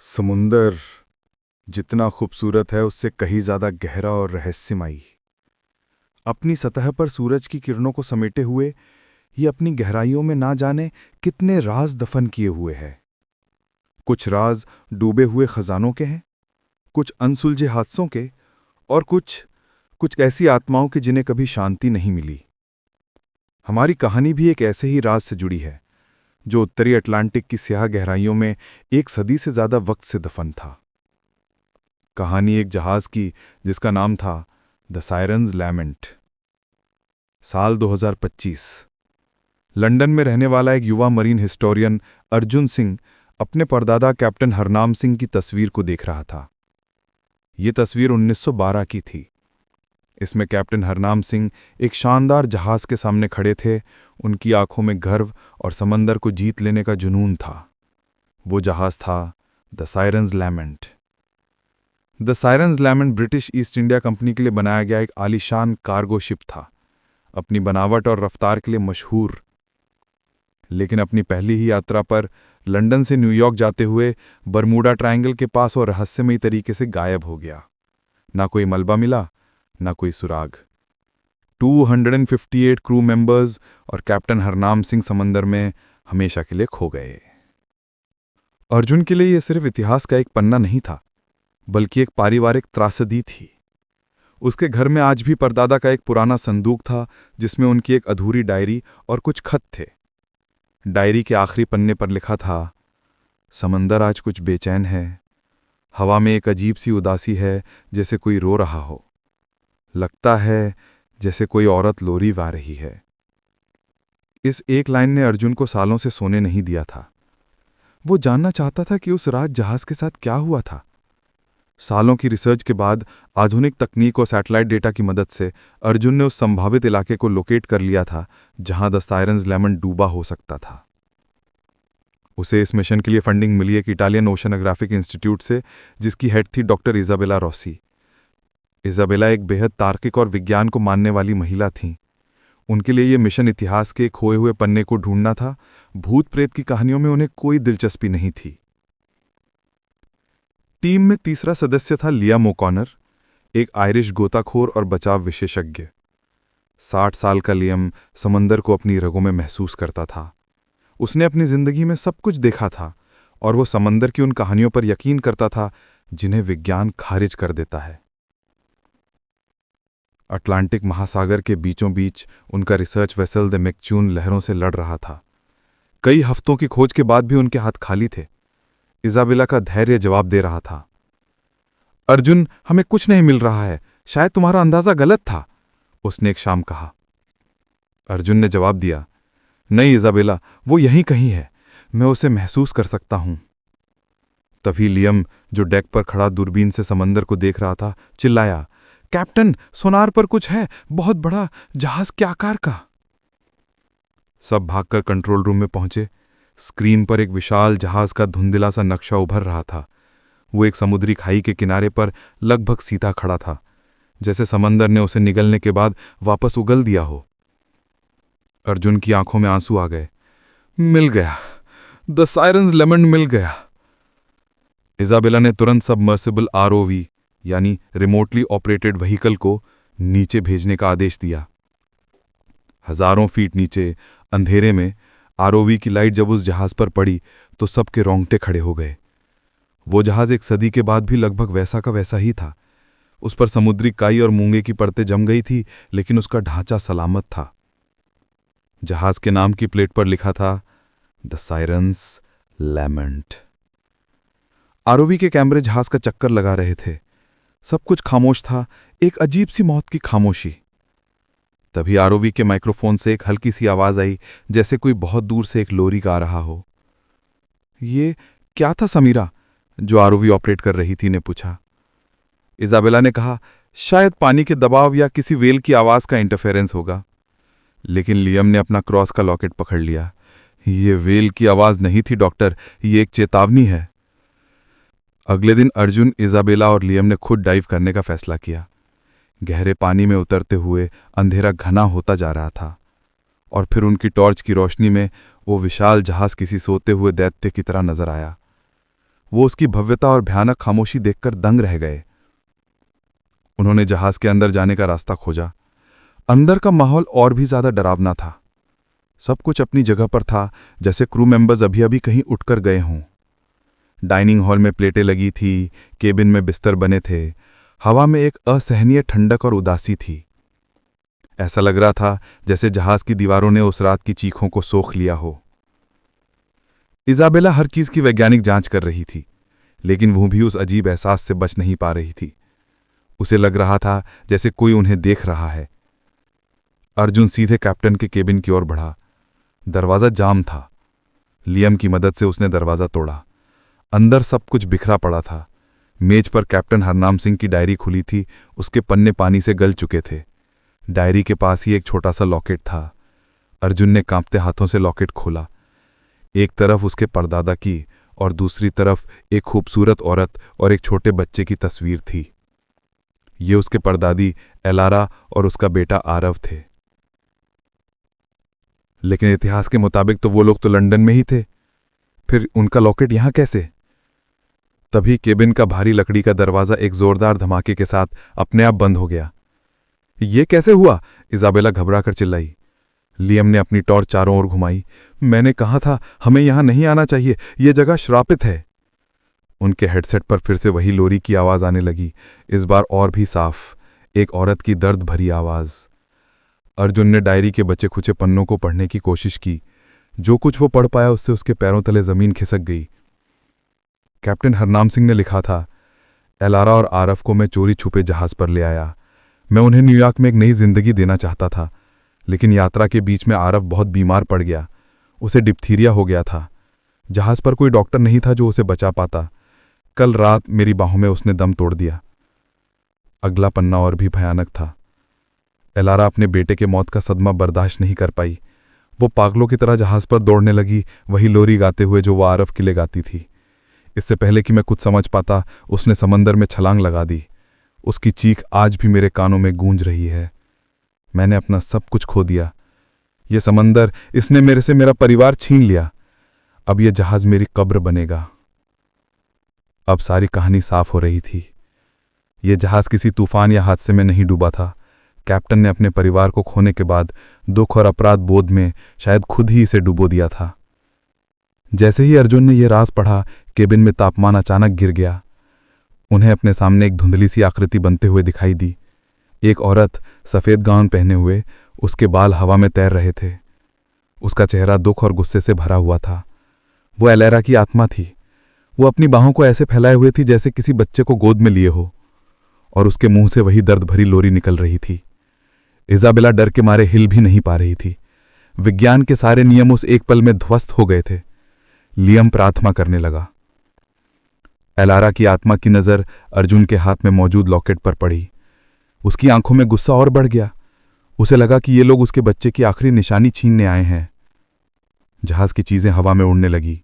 समुंदर जितना खूबसूरत है उससे कहीं ज्यादा गहरा और रहस्यमयी। अपनी सतह पर सूरज की किरणों को समेटे हुए ये अपनी गहराइयों में ना जाने कितने राज दफन किए हुए है। कुछ राज डूबे हुए खजानों के हैं, कुछ अनसुलझे हादसों के, और कुछ कुछ ऐसी आत्माओं के जिन्हें कभी शांति नहीं मिली। हमारी कहानी भी एक ऐसे ही राज से जुड़ी है जो उत्तरी अटलांटिक की स्याह गहराइयों में एक सदी से ज्यादा वक्त से दफन था। कहानी एक जहाज की जिसका नाम था द सायरन्स लैमेंट। साल 2025। लंदन में रहने वाला एक युवा मरीन हिस्टोरियन अर्जुन सिंह अपने परदादा कैप्टन हरनाम सिंह की तस्वीर को देख रहा था। ये तस्वीर 1912 की थी। इसमें कैप्टन हरनाम सिंह एक शानदार जहाज के सामने खड़े थे। उनकी आंखों में गर्व और समंदर को जीत लेने का जुनून था। वो जहाज था the sirens lament. The sirens lament British east India company के लिए बनाया गया एक आलीशान कार्गो शिप था, अपनी बनावट और रफ्तार के लिए मशहूर। लेकिन अपनी पहली ही यात्रा पर लंदन से न्यूयॉर्क जाते हुए बरमूडा ट्रायंगल के पास वो रहस्यमयी तरीके से गायब हो गया। ना कोई मलबा मिला, ना कोई सुराग। 258 क्रू मेंबर्स और कैप्टन हरनाम सिंह समंदर में हमेशा के लिए खो गए। अर्जुन के लिए यह सिर्फ इतिहास का एक पन्ना नहीं था, बल्कि एक पारिवारिक त्रासदी थी। उसके घर में आज भी परदादा का एक पुराना संदूक था जिसमें उनकी एक अधूरी डायरी और कुछ खत थे। डायरी के आखिरी पन्ने पर लिखा था, समंदर आज कुछ बेचैन है। हवा में एक अजीब सी उदासी है, जैसे कोई रो रहा हो। लगता है जैसे कोई औरत लोरी गा रही है। इस एक लाइन ने अर्जुन को सालों से सोने नहीं दिया था। वो जानना चाहता था कि उस रात जहाज के साथ क्या हुआ था। सालों की रिसर्च के बाद आधुनिक तकनीक और सैटेलाइट डेटा की मदद से अर्जुन ने उस संभावित इलाके को लोकेट कर लिया था जहां द सायरन्स लैमेंट डूबा हो सकता था। उसे इस मिशन के लिए फंडिंग मिली एक इटालियन ओशनोग्राफिक इंस्टीट्यूट से, जिसकी हेड थी डॉक्टर इजाबेला रॉसी। इजाबेला एक बेहद तार्किक और विज्ञान को मानने वाली महिला थीं। उनके लिए यह मिशन इतिहास के खोए हुए पन्ने को ढूंढना था। भूत प्रेत की कहानियों में उन्हें कोई दिलचस्पी नहीं थी। टीम में तीसरा सदस्य था लियाम ओकॉनर, एक आयरिश गोताखोर और बचाव विशेषज्ञ। 60 साल का लियाम समंदर को अपनी रगों में महसूस करता था। उसने अपनी जिंदगी में सब कुछ देखा था और वो समंदर की उन कहानियों पर यकीन करता था जिन्हें विज्ञान खारिज कर देता है। अटलांटिक महासागर के बीचों बीच उनका रिसर्च वेसल द मैक्चून लहरों से लड़ रहा था। कई हफ्तों की खोज के बाद भी उनके हाथ खाली थे। इजाबेला का धैर्य जवाब दे रहा था, अर्जुन, हमें कुछ नहीं मिल रहा है, शायद तुम्हारा अंदाजा गलत था, उसने एक शाम कहा। अर्जुन ने जवाब दिया, नहीं इजाबेला, वो यहीं कहीं है, मैं उसे महसूस कर सकता हूं। तभी लियम, जो डेक पर खड़ा दूरबीन से समंदर को देख रहा था, चिल्लाया, कैप्टन, सोनार पर कुछ है, बहुत बड़ा जहाज के आकार का। सब भागकर कंट्रोल रूम में पहुंचे। स्क्रीन पर एक विशाल जहाज का धुंधला सा नक्शा उभर रहा था। वो एक समुद्री खाई के किनारे पर लगभग सीधा खड़ा था, जैसे समंदर ने उसे निगलने के बाद वापस उगल दिया हो। अर्जुन की आंखों में आंसू आ गए। मिल गया, द सायरन्स लैमेंट मिल गया। इजाबेला ने तुरंत सबमर्सिबल ROV यानी रिमोटली ऑपरेटेड व्हीकल को नीचे भेजने का आदेश दिया। हजारों फीट नीचे अंधेरे में ROV की लाइट जब उस जहाज पर पड़ी तो सबके रोंगटे खड़े हो गए। वो जहाज एक सदी के बाद भी लगभग वैसा का वैसा ही था। उस पर समुद्री काई और मूंगे की परतें जम गई थी, लेकिन उसका ढांचा सलामत था। जहाज के नाम की प्लेट पर लिखा था, द सायरन्स लैमेंट। ROV के कैमरे जहाज का चक्कर लगा रहे थे। सब कुछ खामोश था, एक अजीब सी मौत की खामोशी। तभी ROV के माइक्रोफोन से एक हल्की सी आवाज आई, जैसे कोई बहुत दूर से एक लोरी गा रहा हो। ये क्या था समीरा, जो ROV ऑपरेट कर रही थी, ने पूछा। इजाबेला ने कहा, शायद पानी के दबाव या किसी वेल की आवाज का इंटरफेरेंस होगा। लेकिन लियम ने अपना क्रॉस का लॉकेट पकड़ लिया। ये वेल की आवाज नहीं थी डॉक्टर, ये एक चेतावनी है। अगले दिन अर्जुन, इजाबेला और लियम ने खुद डाइव करने का फैसला किया। गहरे पानी में उतरते हुए अंधेरा घना होता जा रहा था और फिर उनकी टॉर्च की रोशनी में वो विशाल जहाज किसी सोते हुए दैत्य की तरह नजर आया। वो उसकी भव्यता और भयानक खामोशी देखकर दंग रह गए। उन्होंने जहाज के अंदर जाने का रास्ता खोजा। अंदर का माहौल और भी ज्यादा डरावना था। सब कुछ अपनी जगह पर था, जैसे क्रू मेंबर्स अभी अभी कहीं उठकर गए हों। डाइनिंग हॉल में प्लेटें लगी थी, केबिन में बिस्तर बने थे। हवा में एक असहनीय ठंडक और उदासी थी। ऐसा लग रहा था जैसे जहाज की दीवारों ने उस रात की चीखों को सोख लिया हो। इजाबेला हर चीज की वैज्ञानिक जांच कर रही थी, लेकिन वो भी उस अजीब एहसास से बच नहीं पा रही थी। उसे लग रहा था जैसे कोई उन्हें देख रहा है। अर्जुन सीधे कैप्टन के केबिन की ओर बढ़ा। दरवाजा जाम था। लियम की मदद से उसने दरवाजा तोड़ा। अंदर सब कुछ बिखरा पड़ा था। मेज पर कैप्टन हरनाम सिंह की डायरी खुली थी, उसके पन्ने पानी से गल चुके थे। डायरी के पास ही एक छोटा सा लॉकेट था। अर्जुन ने कांपते हाथों से लॉकेट खोला। एक तरफ उसके परदादा की और दूसरी तरफ एक खूबसूरत औरत और एक छोटे बच्चे की तस्वीर थी। ये उसके परदादी एलारा और उसका बेटा आरव थे। लेकिन इतिहास के मुताबिक तो वो लोग तो लंदन में ही थे, फिर उनका लॉकेट यहां कैसे? तभी केबिन का भारी लकड़ी का दरवाजा एक जोरदार धमाके के साथ अपने आप बंद हो गया। ये कैसे हुआ? इजाबेला घबरा कर चिल्लाई। लियम ने अपनी टॉर्च चारों ओर घुमाई। मैंने कहा था हमें यहां नहीं आना चाहिए, यह जगह श्रापित है। उनके हेडसेट पर फिर से वही लोरी की आवाज आने लगी, इस बार और भी साफ, एक औरत की दर्द भरी आवाज। अर्जुन ने डायरी के बचे खुचे पन्नों को पढ़ने की कोशिश की। जो कुछ वो पढ़ पाया उससे उसके पैरों तले जमीन खिसक गई। कैप्टन हरनाम सिंह ने लिखा था, एलारा और आरफ को मैं चोरी छुपे जहाज पर ले आया। मैं उन्हें न्यूयॉर्क में एक नई जिंदगी देना चाहता था, लेकिन यात्रा के बीच में आरफ बहुत बीमार पड़ गया। उसे डिप्थीरिया हो गया था। जहाज पर कोई डॉक्टर नहीं था जो उसे बचा पाता। कल रात मेरी बाहों में उसने दम तोड़ दिया। अगला पन्ना और भी भयानक था। एलारा अपने बेटे के मौत का सदमा बर्दाश्त नहीं कर पाई। वो पागलों की तरह जहाज पर दौड़ने लगी, वही लोरी गाते हुए जो वो आरफ के लिए गाती थी। इससे पहले कि मैं कुछ समझ पाता, उसने समंदर में छलांग लगा दी। उसकी चीख आज भी मेरे कानों में गूंज रही है। मैंने अपना सब कुछ खो दिया। ये समंदर, इसने मेरे से मेरा परिवार छीन लिया। अब यह जहाज मेरी कब्र बनेगा। अब सारी कहानी साफ हो रही थी। यह जहाज किसी तूफान या हादसे में नहीं डूबा था। कैप्टन ने अपने परिवार को खोने के बाद दुख और अपराध बोध में शायद खुद ही इसे डुबो दिया था। जैसे ही अर्जुन ने यह राज पढ़ा, केबिन में तापमान अचानक गिर गया। उन्हें अपने सामने एक धुंधली सी आकृति बनते हुए दिखाई दी। एक औरत सफेद गाउन पहने हुए, उसके बाल हवा में तैर रहे थे। उसका चेहरा दुख और गुस्से से भरा हुआ था। वो एलेरा की आत्मा थी। वो अपनी बाहों को ऐसे फैलाए हुए थी जैसे किसी बच्चे को गोद में लिए हो, और उसके मुंह से वही दर्द भरी लोरी निकल रही थी। इजाबेला डर के मारे हिल भी नहीं पा रही थी। विज्ञान के सारे नियम उस एक पल में ध्वस्त हो गए थे। लियम प्रार्थना करने लगा। एलारा की आत्मा की नजर अर्जुन के हाथ में मौजूद लॉकेट पर पड़ी। उसकी आंखों में गुस्सा और बढ़ गया। उसे लगा कि ये लोग उसके बच्चे की आखिरी निशानी छीनने आए हैं। जहाज की चीजें हवा में उड़ने लगी।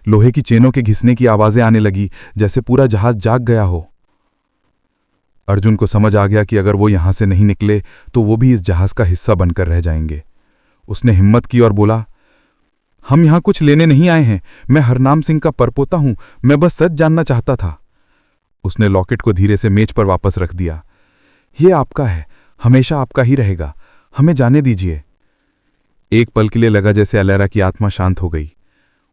लोहे की चेनों के घिसने की आवाजें आने लगी, जैसे पूरा जहाज जाग गया हो। अर्जुन को समझ आ गया कि अगर वो यहां से नहीं निकले तो वो भी इस जहाज का हिस्सा बनकर रह जाएंगे। उसने हिम्मत की और बोला, हम यहां कुछ लेने नहीं आए हैं। मैं हरनाम सिंह का परपोता हूं। मैं बस सच जानना चाहता था। उसने लॉकेट को धीरे से मेज पर वापस रख दिया। ये आपका है, हमेशा आपका ही रहेगा। हमें जाने दीजिए। एक पल के लिए लगा जैसे एलेरा की आत्मा शांत हो गई।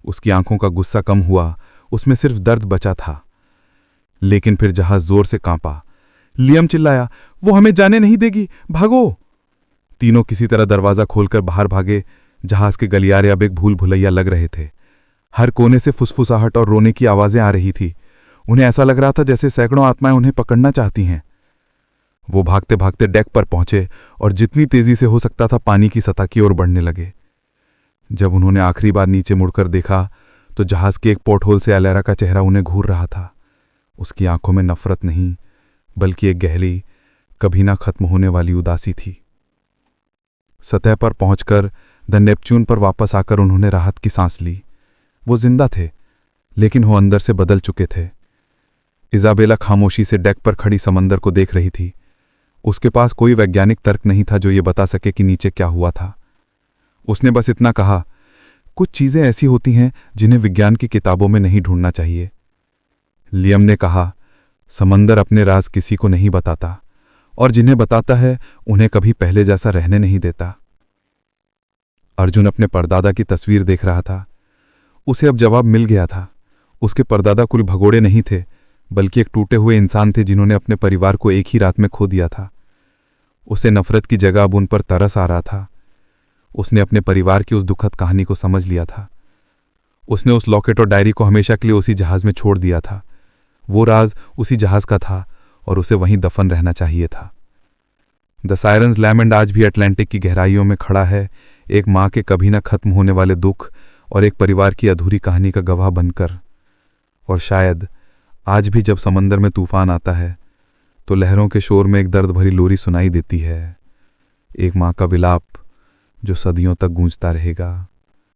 उसकी आंखों का गुस्सा कम हुआ, उसमें सिर्फ दर्द बचा था। लेकिन फिर जहाज जोर से कांपा। लियम चिल्लाया, वो हमें जाने नहीं देगी, भागो। तीनों किसी तरह दरवाजा खोलकर बाहर भागे। जहाज के गलियारे अब एक भूल भुलैया लग रहे थे। हर कोने से फुसफुसाहट और रोने की आवाजें आ रही थी। उन्हें ऐसा लग रहा था जैसे सैकड़ों आत्माएं उन्हें पकड़ना चाहती हैं। वो भागते भागते डेक पर पहुंचे और जितनी तेजी से हो सकता था पानी की सतह की ओर बढ़ने लगे। जब उन्होंने आखिरी बार नीचे मुड़कर देखा तो जहाज के एक पोर्टहोल से एलेरा का चेहरा उन्हें घूर रहा था। उसकी आंखों में नफरत नहीं, बल्कि एक गहरी, कभी ना खत्म होने वाली उदासी थी। सतह पर पहुंचकर द नेपच्यून पर वापस आकर उन्होंने राहत की सांस ली। वो जिंदा थे, लेकिन वो अंदर से बदल चुके थे। इजाबेला खामोशी से डेक पर खड़ी समंदर को देख रही थी। उसके पास कोई वैज्ञानिक तर्क नहीं था जो ये बता सके कि नीचे क्या हुआ था। उसने बस इतना कहा, कुछ चीजें ऐसी होती हैं जिन्हें विज्ञान की किताबों में नहीं ढूंढना चाहिए। लियम ने कहा, समंदर अपने राज किसी को नहीं बताता, और जिन्हें बताता है उन्हें कभी पहले जैसा रहने नहीं देता। अर्जुन अपने परदादा की तस्वीर देख रहा था। उसे अब जवाब मिल गया था। उसके परदादा कुल भगोड़े नहीं थे, बल्कि एक टूटे हुए इंसान थे जिन्होंने अपने परिवार को एक ही रात में खो दिया था। उसे नफरत की जगह अब उन पर तरस आ रहा था। उसने अपने परिवार की उस दुखद कहानी को समझ लिया था। उसने उस लॉकेट और डायरी को हमेशा के लिए उसी जहाज में छोड़ दिया था। वो राज उसी जहाज का था और उसे वहीं दफन रहना चाहिए था। द सायरन्स लैमेंट आज भी अटलांटिक की गहराइयों में खड़ा है, एक माँ के कभी न खत्म होने वाले दुख और एक परिवार की अधूरी कहानी का गवाह बनकर। और शायद आज भी जब समंदर में तूफान आता है तो लहरों के शोर में एक दर्द भरी लोरी सुनाई देती है, एक माँ का विलाप जो सदियों तक गूंजता रहेगा।